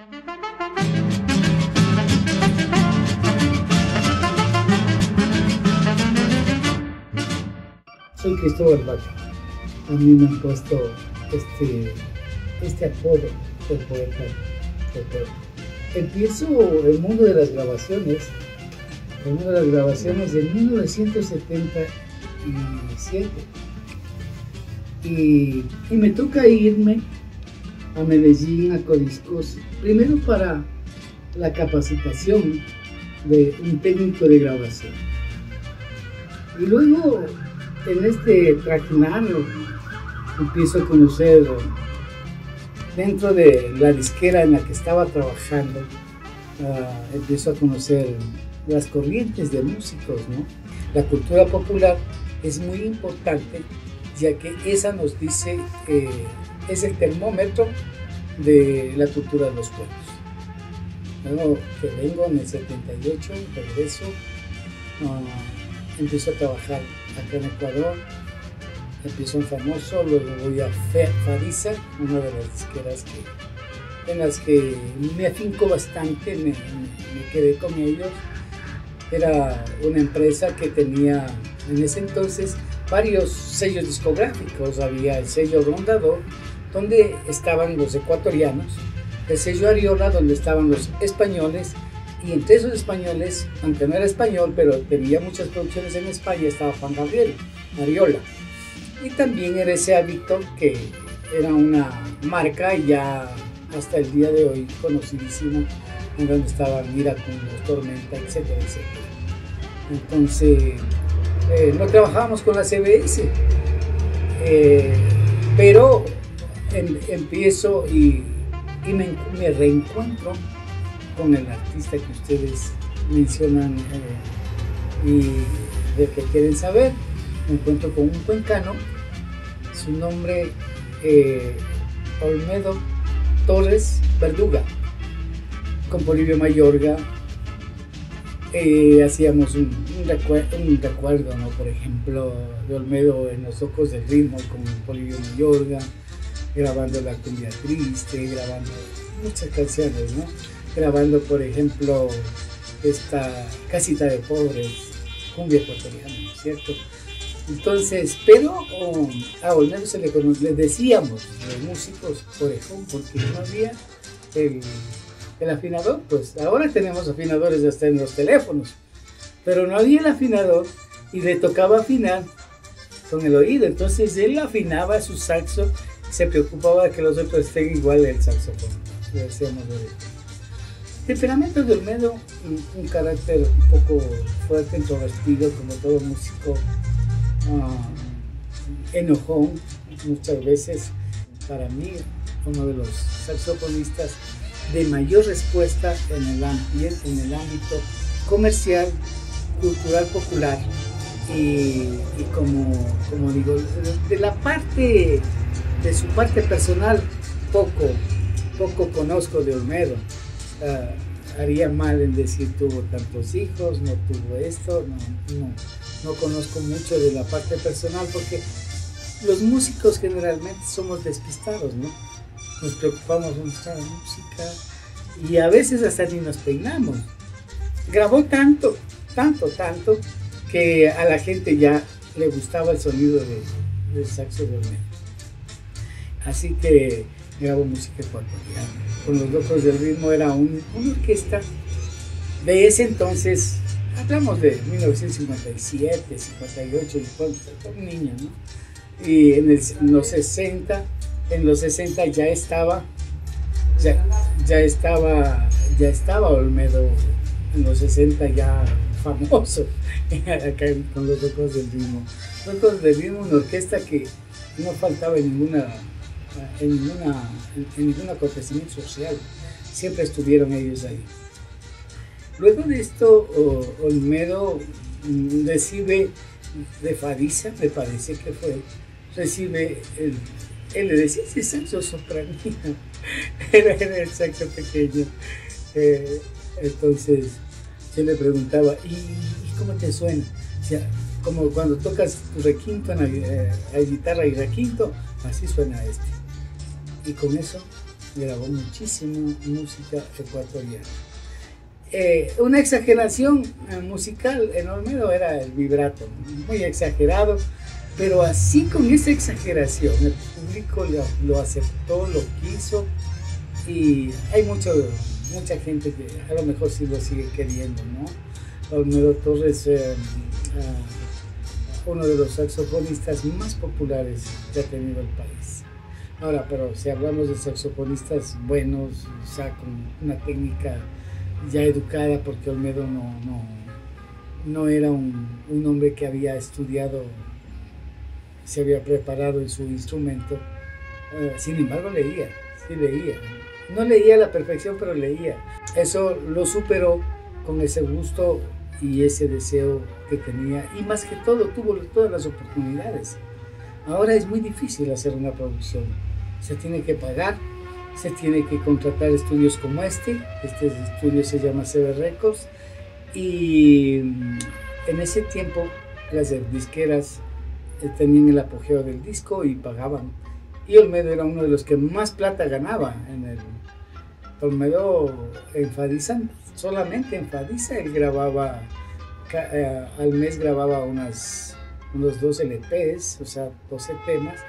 Soy Cristóbal Vaca. A mí me han puesto este apodo de poeta del pueblo. Empiezo el mundo de las grabaciones en 1977 y me toca irme a Medellín, a Codiscos, primero para la capacitación de un técnico de grabación y luego en este trajinar empiezo a conocer dentro de la disquera en la que estaba trabajando, empiezo a conocer las corrientes de músicos, ¿no? La cultura popular es muy importante, ya que esa nos dice, es el termómetro de la cultura de los pueblos. Luego que vengo en el 78, regreso, empiezo a trabajar acá en Ecuador, empiezo en Famoso, luego voy a Farisa, una de las disqueras en las que me afinco bastante, me quedé con ellos. Era una empresa que tenía en ese entonces varios sellos discográficos. Había el sello Rondador, donde estaban los ecuatorianos, el sello Ariola, donde estaban los españoles, y entre esos españoles, aunque no era español, pero tenía muchas producciones en España, estaba Juan Gabriel, Ariola. Y también RCA Victor, que era una marca ya hasta el día de hoy conocidísima, en donde estaban Miraculos, Tormenta, etcétera, etcétera. Entonces, no trabajábamos con la CBS, pero empiezo y me reencuentro con el artista que ustedes mencionan y de que quieren saber. Me encuentro con un cuencano, su nombre Olmedo Torres Verduga, con Polibio Mayorga. Hacíamos un recuerdo, ¿no? Por ejemplo, de Olmedo en Los Ojos del Ritmo con Polibio Mayorga, grabando La Cumbia Triste, grabando muchas canciones, ¿no? Grabando, por ejemplo, esta Casita de Pobres, cumbia ecuatoriana, ¿no es cierto? Entonces, pero a Olmedo le decíamos los músicos orejón, porque no había el afinador. Pues ahora tenemos afinadores hasta en los teléfonos, pero no había el afinador y le tocaba afinar con el oído. Entonces él afinaba su saxo, se preocupaba de que los otros estén igual el saxofón. Le decíamos orejón. Temperamento de Olmedo, un carácter un poco fuerte, introvertido, como todo músico, enojón muchas veces. Para mí, uno de los saxofonistas de mayor respuesta en el ámbito comercial, cultural, popular y como digo, de su parte personal poco conozco de Olmedo. Haría mal en decir tuvo tantos hijos, no tuvo esto, no conozco mucho de la parte personal, porque los músicos generalmente somos despistados, ¿no? Nos preocupamos de nuestra música y a veces hasta ni nos peinamos. Grabó tanto que a la gente ya le gustaba el sonido del saxo de Olmedo. Así que grabó música ecuatoriana. Con Los Locos del Ritmo era una orquesta de ese entonces, hablamos de 1957, 58, un niño, ¿no? Y en los 60 ya estaba Olmedo, en los 60 ya famoso, acá con Los Locos del Ritmo. Los Locos del Ritmo, una orquesta que no faltaba en ningún acontecimiento social, siempre estuvieron ellos ahí. Luego de esto, Olmedo recibe de Farisa, me parece que fue, él le decía ese saxo sopranino, era el saxo pequeño. Entonces yo le preguntaba, ¿y cómo te suena? O sea, como cuando tocas tu requinto, hay guitarra y requinto, así suena este. Y con eso grabó muchísimo música ecuatoriana. Una exageración musical en Olmedo era el vibrato, muy exagerado, pero así con esa exageración el público lo aceptó, lo quiso, y hay mucha gente que a lo mejor sí lo sigue queriendo, ¿no? Olmedo Torres, uno de los saxofonistas más populares que ha tenido el país. Ahora, pero si hablamos de saxofonistas buenos, o sea, con una técnica ya educada, porque Olmedo no era un hombre que había estudiado, se había preparado en su instrumento, sin embargo sí leía. No leía a la perfección, pero leía. Eso lo superó con ese gusto y ese deseo que tenía, y más que todo tuvo todas las oportunidades. Ahora es muy difícil hacer una producción, se tiene que pagar, se tiene que contratar estudios como este estudio se llama CB Records, y en ese tiempo las disqueras tenían el apogeo del disco y pagaban, y Olmedo era uno de los que más plata ganaba Olmedo en Fadisa, solamente en Fadisa él grababa, al mes grababa unos 12 LPs, o sea, 12 temas,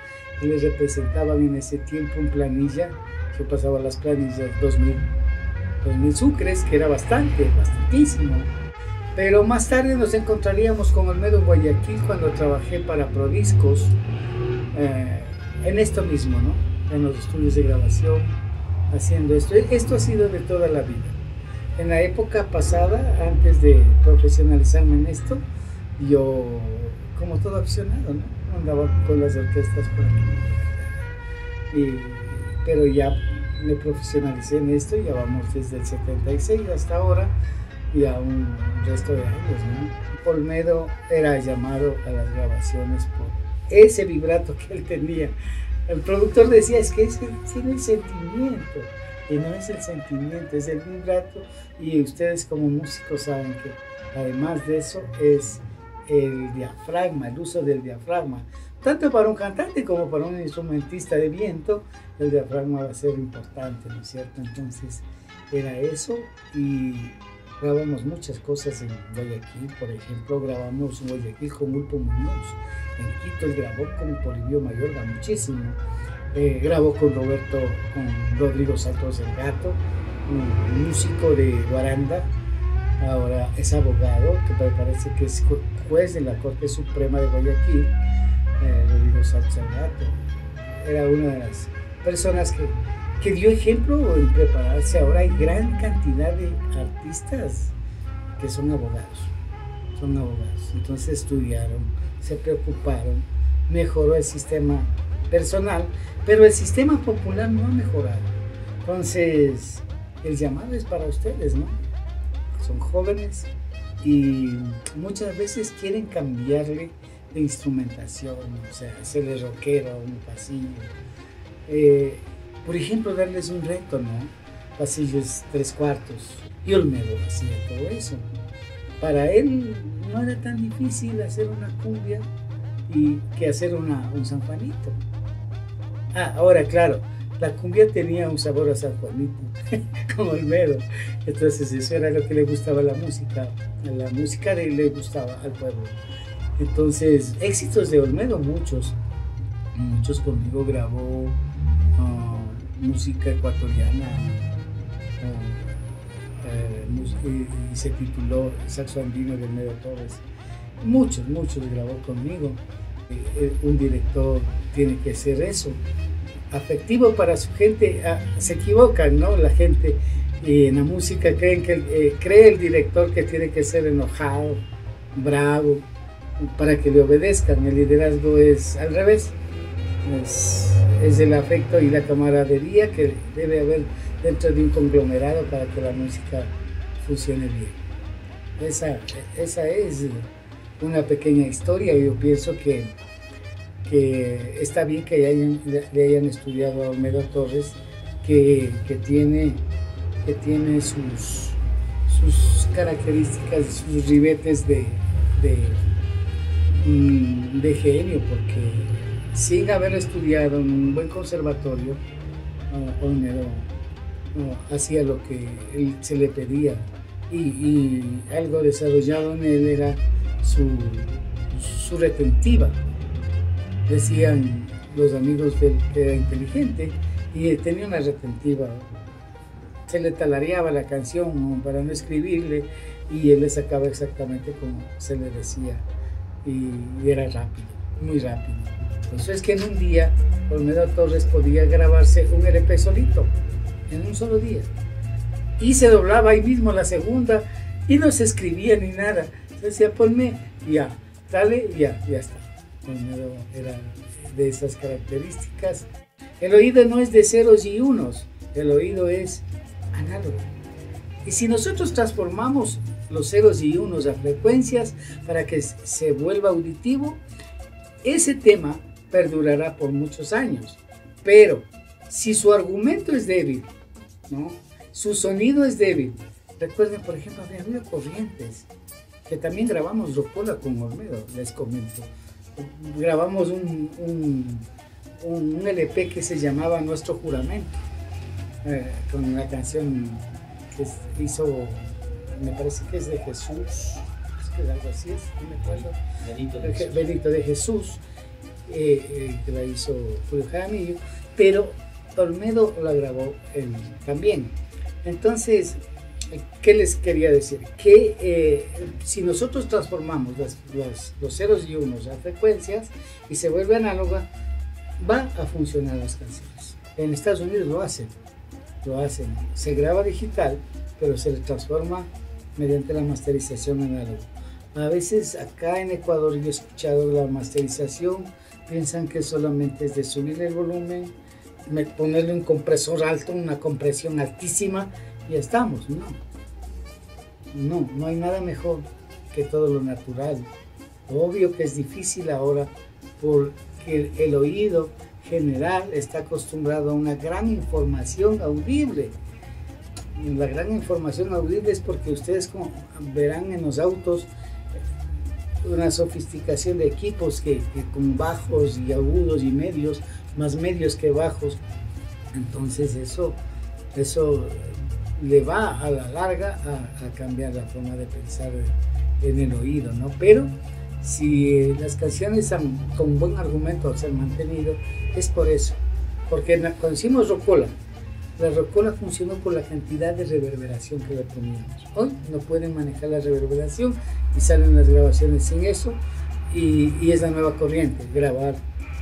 y les representaban en ese tiempo en planilla, yo pasaba las planillas 2000 sucres, que era bastantísimo. Pero más tarde nos encontraríamos con Olmedo en Guayaquil cuando trabajé para Prodiscos, en esto mismo, ¿no? En los estudios de grabación, haciendo esto. Esto ha sido de toda la vida. En la época pasada, antes de profesionalizarme en esto, yo, como todo aficionado, ¿no? Andaba con las orquestas por aquí. Pero ya me profesionalicé en esto, ya vamos desde el 76 hasta ahora, y a un resto de años, ¿no? Olmedo era llamado a las grabaciones por ese vibrato que él tenía. El productor decía, es que tiene el sentimiento, y no es el sentimiento, es el vibrato, y ustedes como músicos saben que además de eso es el diafragma, el uso del diafragma. Tanto para un cantante como para un instrumentista de viento, el diafragma va a ser importante, ¿no es cierto? Entonces era eso, y grabamos muchas cosas en Guayaquil. Por ejemplo, grabamos en Guayaquil con Ulpo Muñoz, en Quito él grabó con Polibio Mayorga muchísimo, grabó con Rodrigo Santos del Gato, un músico de Guaranda, ahora es abogado, que me parece que es juez de la Corte Suprema de Guayaquil. Rodrigo Santos del Gato era una de las personas que dio ejemplo en prepararse. Ahora hay gran cantidad de artistas que son abogados, entonces estudiaron, se preocuparon, mejoró el sistema personal, pero el sistema popular no ha mejorado. Entonces el llamado es para ustedes, ¿no? Son jóvenes y muchas veces quieren cambiarle de instrumentación, o sea, hacerle rockero a un pasillo. Por ejemplo, darles un reto, ¿no? Pasillos 3/4. Y Olmedo hacía todo eso. Para él no era tan difícil hacer una cumbia que hacer un San Juanito. Ahora, claro, la cumbia tenía un sabor a San Juanito, como Olmedo. Entonces eso era lo que le gustaba a la música le gustaba al pueblo. Entonces, éxitos de Olmedo, muchos conmigo grabó música ecuatoriana, y se tituló Saxo Andino de Olmedo Torres. Muchos grabó conmigo. Un director tiene que ser eso, afectivo para su gente. Se equivocan, ¿no? La gente en la música cree el director que tiene que ser enojado, bravo, para que le obedezcan. El liderazgo es al revés, es el afecto y la camaradería que debe haber dentro de un conglomerado para que la música funcione bien. Esa es una pequeña historia. Yo pienso que está bien que le hayan estudiado a Olmedo Torres, que tiene sus características, sus ribetes de genio, porque sin haber estudiado en un buen conservatorio, Olmedo hacía lo que él se le pedía y algo desarrollado en él era su retentiva. Decían los amigos de él que era inteligente y tenía una retentiva. Se le talareaba la canción para no escribirle y él le sacaba exactamente como se le decía y era rápido, muy rápido. Entonces es que en un día Olmedo Torres podía grabarse un LP solito, en un solo día. Y se doblaba ahí mismo la segunda y no se escribía ni nada. Se decía, ponme, ya, dale, ya está. Olmedo era de esas características. El oído no es de ceros y unos, el oído es análogo. Y si nosotros transformamos los ceros y unos a frecuencias para que se vuelva auditivo, ese tema perdurará por muchos años. Pero si su argumento es débil, ¿no? Su sonido es débil. Recuerden, por ejemplo, había Río Corrientes, que también grabamos Rocola con Olmedo, les comento. Grabamos un LP que se llamaba Nuestro Juramento, con una canción que hizo, me parece que es de Jesús, es que algo así es, no me acuerdo. Benito de Jesús, que la hizo Julio Jaramillo, pero Olmedo la grabó él también. Entonces, ¿qué les quería decir? Que si nosotros transformamos los ceros y unos a frecuencias y se vuelve análoga, va a funcionar las canciones. En Estados Unidos lo hacen. Se graba digital, pero se le transforma mediante la masterización análoga. A veces acá en Ecuador yo he escuchado la masterización, piensan que solamente es de subirle el volumen, ponerle un compresor alto, una compresión altísima y ya estamos. No hay nada mejor que todo lo natural. Obvio que es difícil ahora porque el oído general está acostumbrado a una gran información audible. La gran información audible es porque ustedes como verán en los autos una sofisticación de equipos que con bajos y agudos y medios, más medios que bajos. Entonces eso le va a la larga a cambiar la forma de pensar en el oído, ¿no? Pero si las canciones con buen argumento se han mantenido, es por eso. Porque cuando hicimos Rocola, la Rocola funcionó por la cantidad de reverberación que le poníamos. Hoy no pueden manejar la reverberación y salen las grabaciones sin eso, y es la nueva corriente, grabar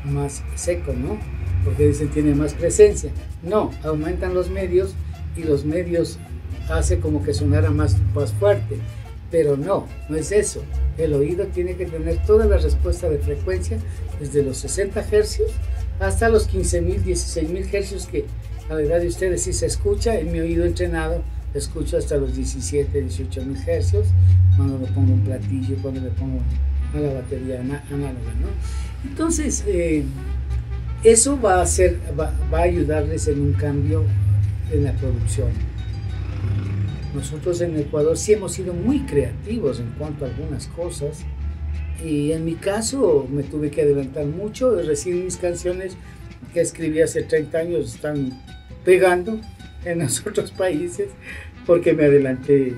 más seco, ¿no? Porque dicen tiene más presencia. No, aumentan los medios y los medios hace como que sonara más fuerte, pero no es eso. El oído tiene que tener toda la respuesta de frecuencia desde los 60 Hz hasta los 15.000, 16.000 Hz, que a la edad de ustedes sí se escucha. En mi oído entrenado escucho hasta los 17, 18.000 Hz cuando le pongo un platillo, cuando le pongo a la batería análoga, ¿no? Entonces eso va a ayudarles en un cambio en la producción. Nosotros en Ecuador sí hemos sido muy creativos en cuanto a algunas cosas, y en mi caso me tuve que adelantar mucho. Recién mis canciones que escribí hace 30 años están pegando en los otros países porque me adelanté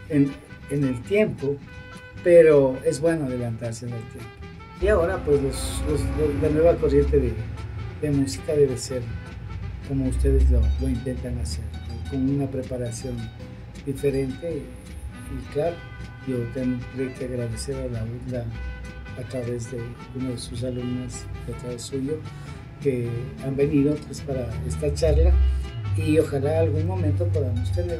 en el tiempo, pero es bueno adelantarse en el tiempo. Y ahora pues la nueva corriente de música debe ser como ustedes lo intentan hacer, con una preparación diferente. Y claro, yo tendré que agradecer a la UDLA a través de uno de sus alumnos, a través suyo, que han venido pues para esta charla, y ojalá algún momento podamos tener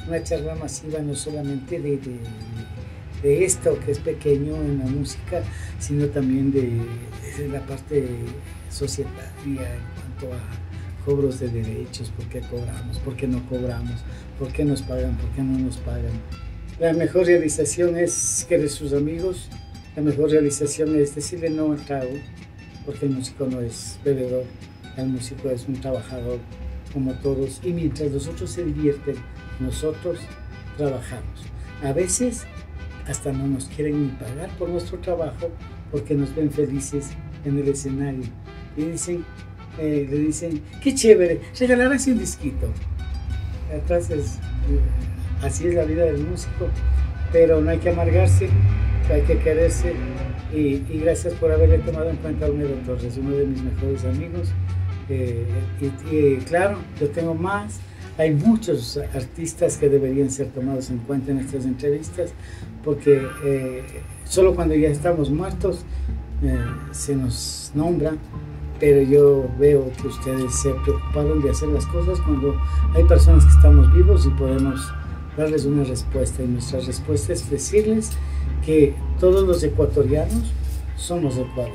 una charla masiva, no solamente de esto que es pequeño en la música, sino también de la parte societaria en cuanto a cobros de derechos, por qué cobramos, por qué no cobramos, por qué nos pagan, por qué no nos pagan. La mejor realización es querer sus amigos, la mejor realización es decirle no al trago, porque el músico no es bebedor, el músico es un trabajador como todos, y mientras los otros se divierten, nosotros trabajamos. A veces hasta no nos quieren ni pagar por nuestro trabajo porque nos ven felices en el escenario y dicen, le dicen, qué chévere, regalarás un disquito. Entonces, así es la vida del músico, pero no hay que amargarse, hay que quererse, y gracias por haberle tomado en cuenta a Olmedo Torres, uno de mis mejores amigos. Y claro, yo tengo más. Hay muchos artistas que deberían ser tomados en cuenta en estas entrevistas, porque solo cuando ya estamos muertos se nos nombra, pero yo veo que ustedes se preocuparon de hacer las cosas cuando hay personas que estamos vivos y podemos darles una respuesta, y nuestra respuesta es decirles que todos los ecuatorianos somos Ecuador,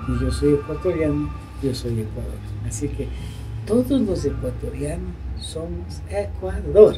y yo soy ecuatoriano, yo soy Ecuador, así que todos los ecuatorianos somos Ecuador.